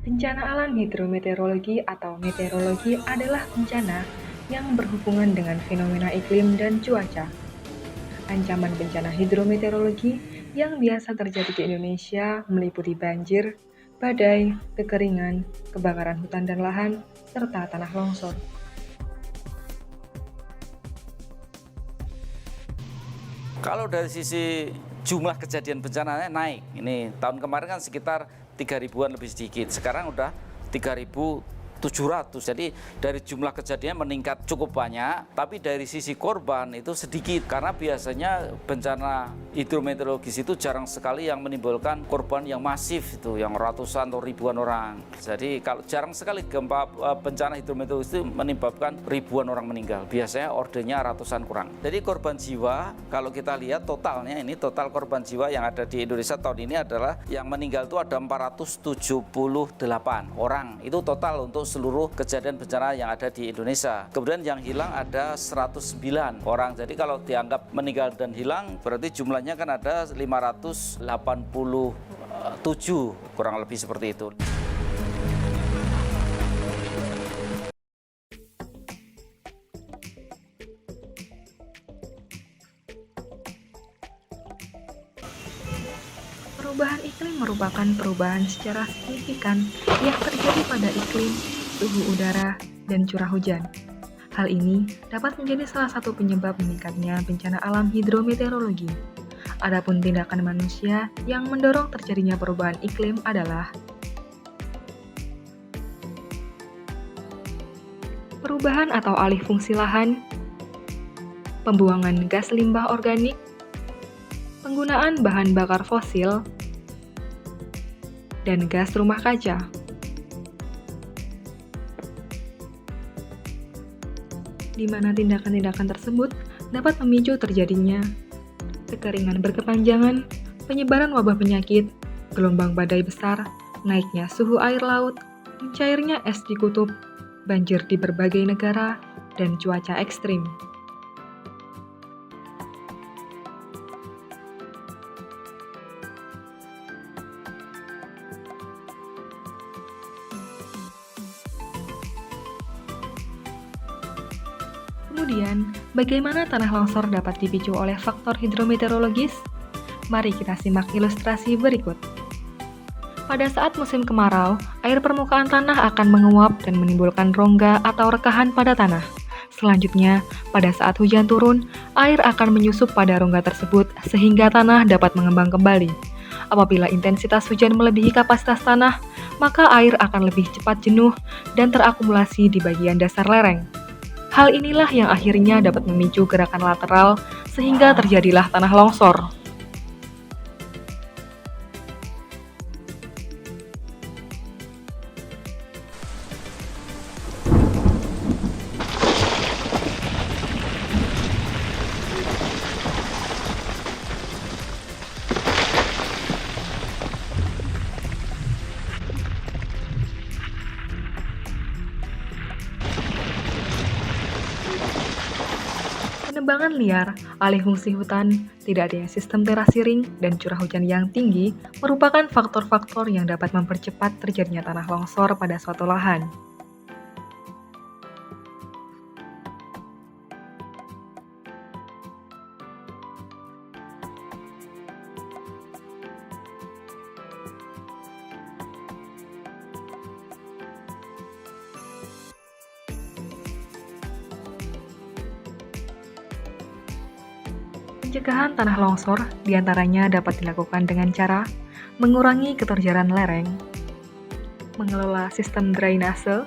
Bencana alam hidrometeorologi atau meteorologi adalah bencana yang berhubungan dengan fenomena iklim dan cuaca. Ancaman bencana hidrometeorologi yang biasa terjadi di Indonesia meliputi banjir, badai, kekeringan, kebakaran hutan dan lahan, serta tanah longsor. Kalau dari sisi jumlah kejadian bencananya naik. Ini tahun kemarin kan sekitar 3 ribuan lebih sedikit. Sekarang udah 3.700. Jadi dari jumlah kejadian meningkat cukup banyak, tapi dari sisi korban itu sedikit karena biasanya bencana hidrometeorologis itu jarang sekali yang menimbulkan korban yang masif itu, yang ratusan atau ribuan orang. Jadi kalau jarang sekali gempa bencana hidrometeorologis itu menyebabkan ribuan orang meninggal. Biasanya ordernya ratusan kurang. Jadi korban jiwa kalau kita lihat totalnya, ini total korban jiwa yang ada di Indonesia tahun ini adalah yang meninggal itu ada 478 orang. Itu total untuk seluruh kejadian bencana yang ada di Indonesia. Kemudian yang hilang ada 109 orang. Jadi kalau dianggap meninggal dan hilang berarti jumlahnya kan ada 587, kurang lebih seperti itu. Perubahan iklim merupakan perubahan secara signifikan yang terjadi pada iklim, suhu udara, dan curah hujan. Hal ini dapat menjadi salah satu penyebab meningkatnya bencana alam hidrometeorologi. Adapun tindakan manusia yang mendorong terjadinya perubahan iklim adalah perubahan atau alih fungsi lahan, pembuangan gas limbah organik, penggunaan bahan bakar fosil, dan gas rumah kaca. Di mana tindakan-tindakan tersebut dapat memicu terjadinya kekeringan berkepanjangan, penyebaran wabah penyakit, gelombang badai besar, naiknya suhu air laut, mencairnya es di kutub, banjir di berbagai negara, dan cuaca ekstrim. Kemudian, bagaimana tanah longsor dapat dipicu oleh faktor hidrometeorologis? Mari kita simak ilustrasi berikut. Pada saat musim kemarau, air permukaan tanah akan menguap dan menimbulkan rongga atau rekahan pada tanah. Selanjutnya, pada saat hujan turun, air akan menyusup pada rongga tersebut sehingga tanah dapat mengembang kembali. Apabila intensitas hujan melebihi kapasitas tanah, maka air akan lebih cepat jenuh dan terakumulasi di bagian dasar lereng. Hal inilah yang akhirnya dapat memicu gerakan lateral sehingga terjadilah tanah longsor. Penebangan liar, alih fungsi hutan, tidak adanya sistem terasi ring, dan curah hujan yang tinggi merupakan faktor-faktor yang dapat mempercepat terjadinya tanah longsor pada suatu lahan. Pencegahan tanah longsor diantaranya dapat dilakukan dengan cara mengurangi keterjalan lereng, mengelola sistem drainase,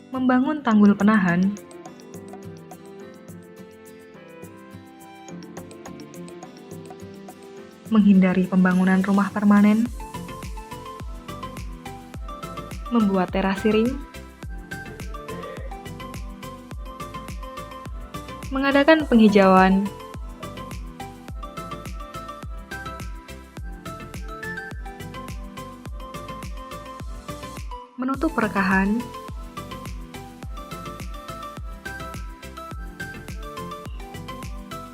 membangun tanggul penahan, menghindari pembangunan rumah permanen, membuat terasi ring, mengadakan penghijauan, menutup rekahan,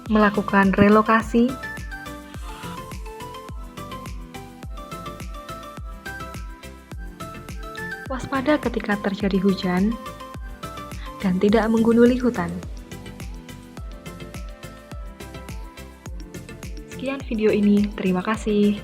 melakukan relokasi, waspada ketika terjadi hujan, dan tidak menggunduli hutan. Sekian video ini, terima kasih.